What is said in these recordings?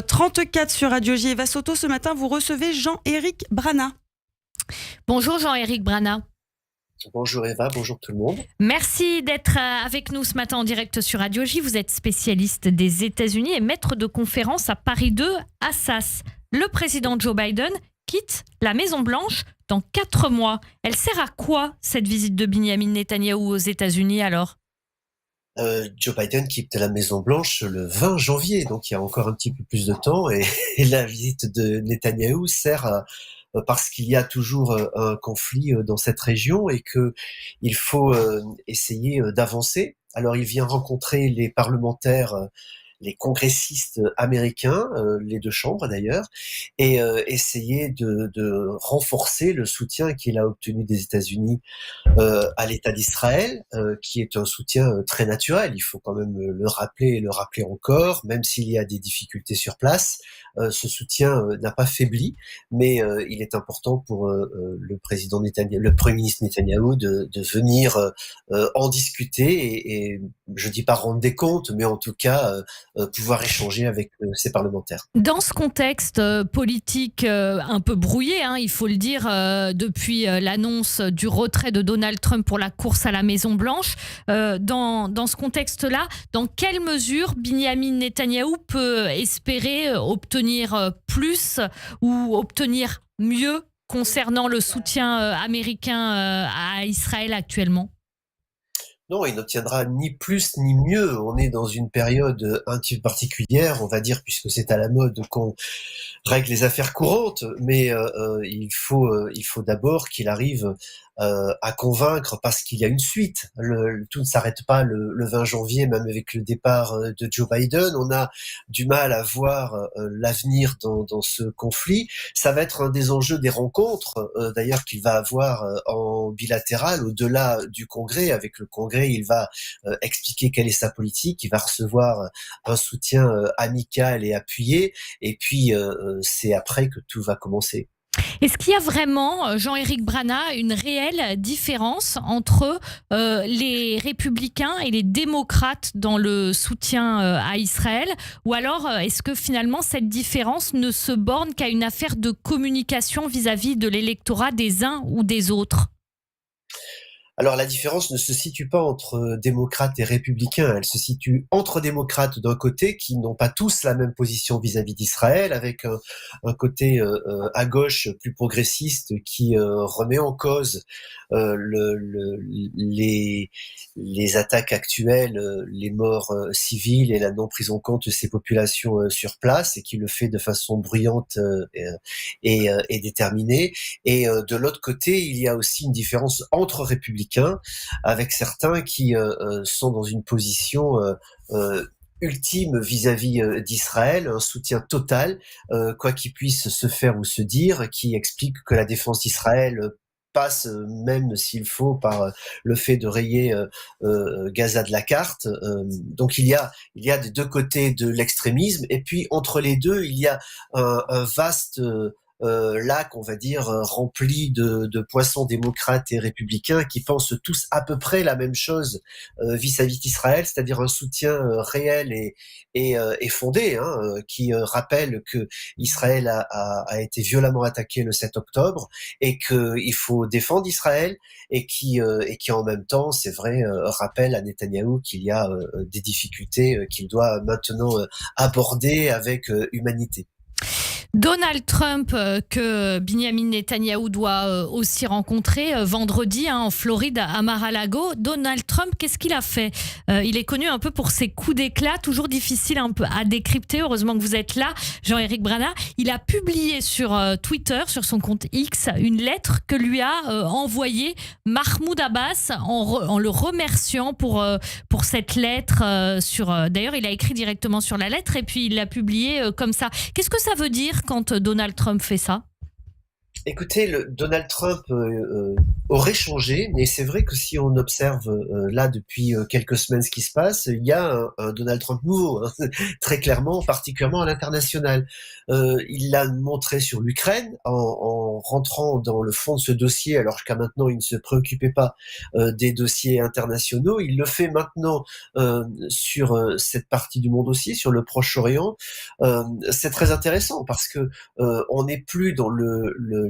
34 sur Radio J. Eva Soto, ce matin, vous recevez Jean-Éric Brana. Bonjour Jean-Éric Brana. Bonjour Eva, bonjour tout le monde. Merci d'être avec nous ce matin en direct sur Radio J. Vous êtes spécialiste des États-Unis et maître de conférence à Paris 2, Assas. Le président Joe Biden quitte la Maison-Blanche dans 4 mois. Elle sert à quoi, cette visite de Binyamin Netanyahou aux États-Unis alors ? Joe Biden quitte la Maison-Blanche le 20 janvier, donc il y a encore un petit peu plus de temps, et la visite de Netanyahou sert parce qu'il y a toujours un conflit dans cette région et qu'il faut essayer d'avancer. Alors il vient rencontrer les parlementaires, les congressistes américains, les 2 chambres d'ailleurs, et essayer de renforcer le soutien qu'il a obtenu des États-Unis à l'État d'Israël, qui est un soutien très naturel. Il faut quand même le rappeler et le rappeler encore, même s'il y a des difficultés sur place. Ce soutien n'a pas faibli, mais il est important pour le président Netanyahou, le Premier ministre Netanyahou, de venir en discuter et je dis pas rendre des comptes, mais en tout cas pouvoir échanger avec ses parlementaires. Dans ce contexte politique un peu brouillé, il faut le dire, depuis l'annonce du retrait de Donald Trump pour la course à la Maison-Blanche, dans ce contexte-là, dans quelle mesure Binyamin Netanyahou peut espérer obtenir plus ou obtenir mieux concernant le soutien américain à Israël actuellement ? Non, il n'obtiendra ni plus ni mieux. On est dans une période un petit peu particulière, on va dire, puisque c'est à la mode qu'on règle les affaires courantes, mais il faut d'abord qu'il arrive à convaincre parce qu'il y a une suite. Tout ne s'arrête pas le 20 janvier, même avec le départ de Joe Biden. On a du mal à voir l'avenir dans ce conflit. Ça va être un des enjeux des rencontres, d'ailleurs, qu'il va avoir en bilatéral, au-delà du Congrès. Avec le Congrès, il va expliquer quelle est sa politique. Il va recevoir un soutien amical et appuyé. Et puis, c'est après que tout va commencer. Est-ce qu'il y a vraiment, Jean-Éric Brana, une réelle différence entre les républicains et les démocrates dans le soutien à Israël ? Ou alors, est-ce que finalement, cette différence ne se borne qu'à une affaire de communication vis-à-vis de l'électorat des uns ou des autres ? Alors la différence ne se situe pas entre démocrates et républicains, elle se situe entre démocrates d'un côté qui n'ont pas tous la même position vis-à-vis d'Israël, avec un côté à gauche plus progressiste qui remet en cause les attaques actuelles, les morts civiles et la non prise en compte de ces populations sur place, et qui le fait de façon bruyante et déterminée. Et de l'autre côté, il y a aussi une différence entre républicains, avec certains qui sont dans une position ultime vis-à-vis d'Israël, un soutien total, quoi qu'il puisse se faire ou se dire, qui explique que la défense d'Israël passe, même s'il faut, par le fait de rayer Gaza de la carte. Donc il y a des 2 côtés de l'extrémisme, et puis entre les deux, il y a un vaste lac, on va dire, rempli de poissons démocrates et républicains qui pensent tous à peu près la même chose vis-à-vis d'Israël, c'est-à-dire un soutien réel et fondé, qui rappelle que Israël a été violemment attaqué le 7 octobre et qu'il faut défendre Israël, et qui en même temps, c'est vrai, rappelle à Netanyahou qu'il y a des difficultés qu'il doit maintenant aborder avec humanité. Donald Trump, que Binyamin Netanyahou doit aussi rencontrer vendredi en Floride, à Mar-a-Lago. Donald Trump, qu'est-ce qu'il a fait ? Il est connu un peu pour ses coups d'éclat, toujours difficile un peu à décrypter. Heureusement que vous êtes là, Jean-Éric Brana. Il a publié sur Twitter, sur son compte X, une lettre que lui a envoyée Mahmoud Abbas en le remerciant pour cette lettre. D'ailleurs, il a écrit directement sur la lettre et puis il l'a publiée comme ça. Qu'est-ce que ça veut dire quand Donald Trump fait ça ? Écoutez, Donald Trump aurait changé, mais c'est vrai que si on observe là depuis quelques semaines ce qui se passe, il y a un Donald Trump nouveau, hein, très clairement, particulièrement à l'international. Il l'a montré sur l'Ukraine en rentrant dans le fond de ce dossier, alors jusqu'à maintenant il ne se préoccupait pas des dossiers internationaux. Il le fait maintenant sur cette partie du monde aussi, sur le Proche-Orient. C'est très intéressant parce que on n'est plus dans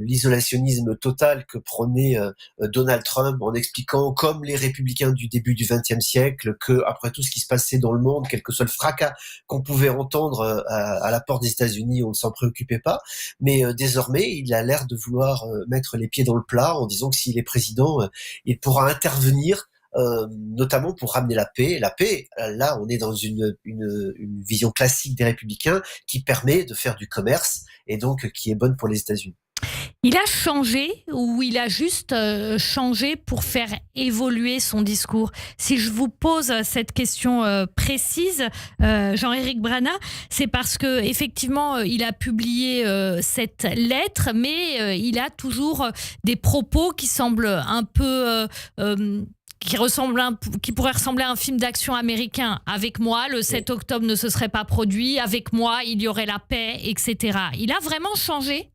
l'isolationnisme total que prônait Donald Trump en expliquant, comme les républicains du début du XXe siècle, que après tout ce qui se passait dans le monde, quel que soit le fracas qu'on pouvait entendre à la porte des États-Unis, on ne s'en préoccupait pas. Mais désormais, il a l'air de vouloir mettre les pieds dans le plat en disant que s'il est président, il pourra intervenir notamment pour ramener la paix. La paix, là, on est dans une vision classique des républicains qui permet de faire du commerce et donc qui est bonne pour les États-Unis. Il a changé ou il a juste changé pour faire évoluer son discours? Si je vous pose cette question précise, Jean-Éric Brana, c'est parce que effectivement il a publié cette lettre, mais il a toujours des propos qui semblent un peu qui pourrait ressembler à un film d'action américain. Avec moi, le 7 octobre ne se serait pas produit. Avec moi, il y aurait la paix, etc. Il a vraiment changé?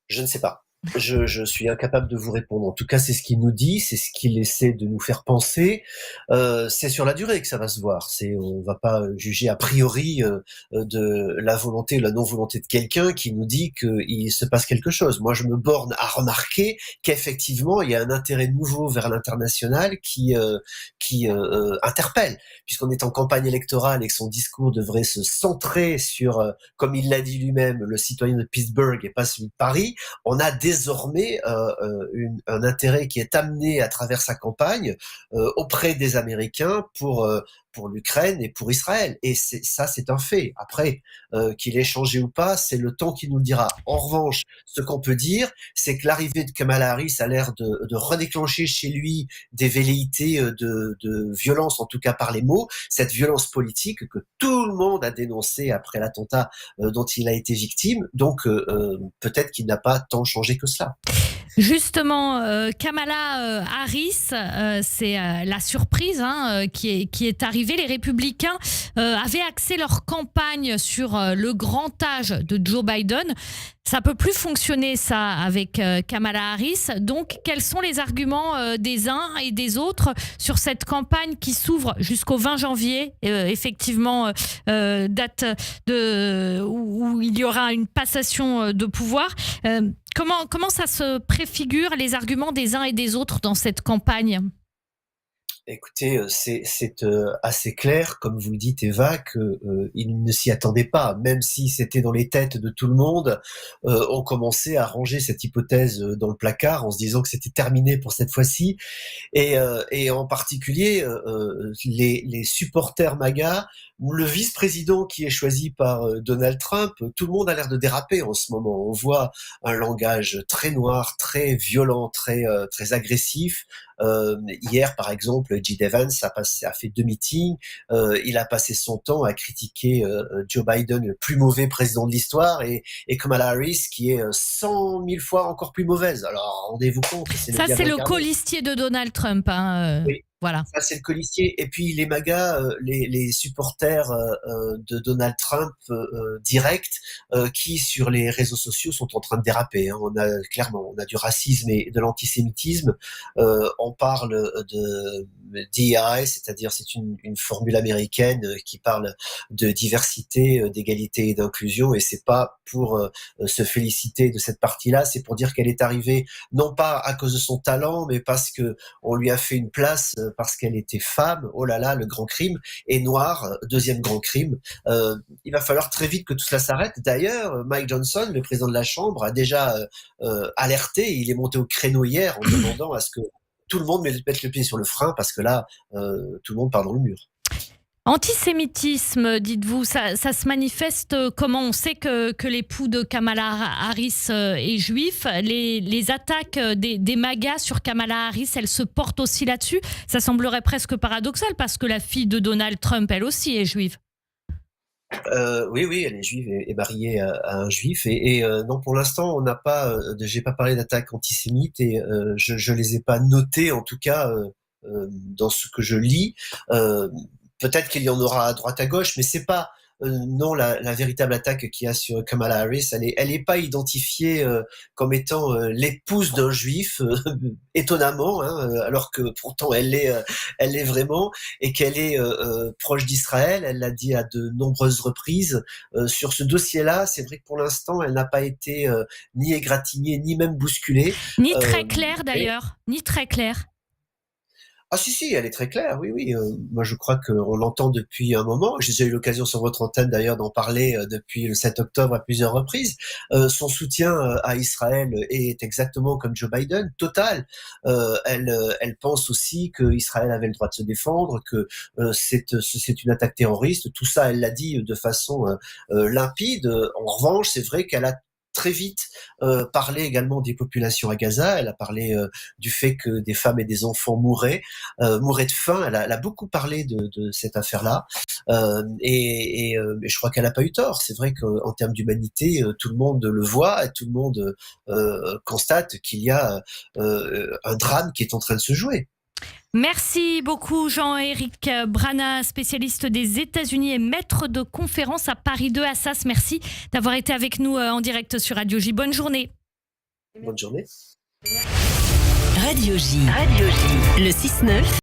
Je ne sais pas. Je suis incapable de vous répondre. En tout cas, c'est ce qu'il nous dit, c'est ce qu'il essaie de nous faire penser. C'est sur la durée que ça va se voir. On va pas juger a priori de la volonté ou la non-volonté de quelqu'un qui nous dit qu'il se passe quelque chose. Moi, je me borne à remarquer qu'effectivement, il y a un intérêt nouveau vers l'international qui interpelle, puisqu'on est en campagne électorale et que son discours devrait se centrer sur, comme il l'a dit lui-même, le citoyen de Pittsburgh et pas celui de Paris. On a désormais un intérêt qui est amené à travers sa campagne auprès des Américains pour l'Ukraine et pour Israël. Et ça, c'est un fait. Après, qu'il ait changé ou pas, c'est le temps qui nous le dira. En revanche, ce qu'on peut dire, c'est que l'arrivée de Kamala Harris a l'air de redéclencher chez lui des velléités de violence, en tout cas par les mots, cette violence politique que tout le monde a dénoncée après l'attentat dont il a été victime. Donc, peut-être qu'il n'a pas tant changé que cela. Justement, Kamala Harris, c'est la surprise qui est arrivée. Les Républicains avaient axé leur campagne sur le grand âge de Joe Biden. Ça peut plus fonctionner ça avec Kamala Harris. Donc, quels sont les arguments des uns et des autres sur cette campagne qui s'ouvre jusqu'au 20 janvier, effectivement, date où il y aura une passation de pouvoir. Comment ça se préfigure, les arguments des uns et des autres dans cette campagne ? Écoutez, c'est assez clair, comme vous le dites, Eva, qu'il ne s'y attendait pas. Même si c'était dans les têtes de tout le monde, on commençait à ranger cette hypothèse dans le placard en se disant que c'était terminé pour cette fois-ci. Et en particulier, les supporters MAGA, le vice-président qui est choisi par Donald Trump, tout le monde a l'air de déraper en ce moment. On voit un langage très noir, très violent, très agressif. Hier, par exemple, J.D. Vance a fait 2 meetings. Il a passé son temps à critiquer Joe Biden, le plus mauvais président de l'histoire, et Kamala Harris, qui est 100 000 fois encore plus mauvaise. Alors, rendez-vous compte. Ça, c'est le colistier de Donald Trump. Oui. Voilà. Ça, c'est le colistier. Et puis les MAGA, les supporters de Donald Trump direct, qui sur les réseaux sociaux sont en train de déraper. On a du racisme et de l'antisémitisme. On parle de DEI, c'est-à-dire c'est une formule américaine qui parle de diversité, d'égalité et d'inclusion. Et c'est pas pour se féliciter de cette partie-là, c'est pour dire qu'elle est arrivée non pas à cause de son talent, mais parce que on lui a fait une place. Parce qu'elle était femme, oh là là, le grand crime, et noire, deuxième grand crime. Il va falloir très vite que tout cela s'arrête. D'ailleurs, Mike Johnson, le président de la Chambre, a déjà alerté, il est monté au créneau hier en demandant à ce que tout le monde mette le pied sur le frein, parce que là, tout le monde part dans le mur. Antisémitisme, dites-vous, ça se manifeste comment? On sait que l'époux de Kamala Harris est juif. Les attaques des MAGA sur Kamala Harris, elles se portent aussi là-dessus. Ça semblerait presque paradoxal parce que la fille de Donald Trump, elle aussi, est juive. Oui, elle est juive et mariée à un juif. Non, pour l'instant, on n'a pas, j'ai pas parlé d'attaques antisémites et je les ai pas notées, en tout cas, dans ce que je lis. Peut-être qu'il y en aura à droite à gauche, mais c'est pas non la véritable attaque qu'il y a sur Kamala Harris. Elle est pas identifiée comme étant l'épouse d'un juif, étonnamment, hein, alors que pourtant elle l'est vraiment, et qu'elle est proche d'Israël. Elle l'a dit à de nombreuses reprises. Sur ce dossier-là, c'est vrai que pour l'instant, elle n'a pas été ni égratignée, ni même bousculée. Ni très clair d'ailleurs, ni très clair. Ah si, elle est très claire, oui. Moi, je crois qu'on l'entend depuis un moment. J'ai déjà eu l'occasion sur votre antenne d'ailleurs d'en parler depuis le 7 octobre à plusieurs reprises. Son soutien à Israël est exactement comme Joe Biden, total. Elle pense aussi qu'Israël avait le droit de se défendre, que c'est une attaque terroriste. Tout ça, elle l'a dit de façon limpide. En revanche, c'est vrai qu'elle a très vite parlé également des populations à Gaza. Elle a parlé du fait que des femmes et des enfants mouraient de faim. Elle a beaucoup parlé de cette affaire-là. Mais je crois qu'elle n'a pas eu tort. C'est vrai qu'en termes d'humanité, tout le monde le voit et tout le monde constate qu'il y a un drame qui est en train de se jouer. Merci beaucoup Jean-Éric Brana, spécialiste des États-Unis et maître de conférence à Paris 2 Assas. Merci d'avoir été avec nous en direct sur Radio J. Bonne journée. Bonne journée. Radio J. Le 6-9.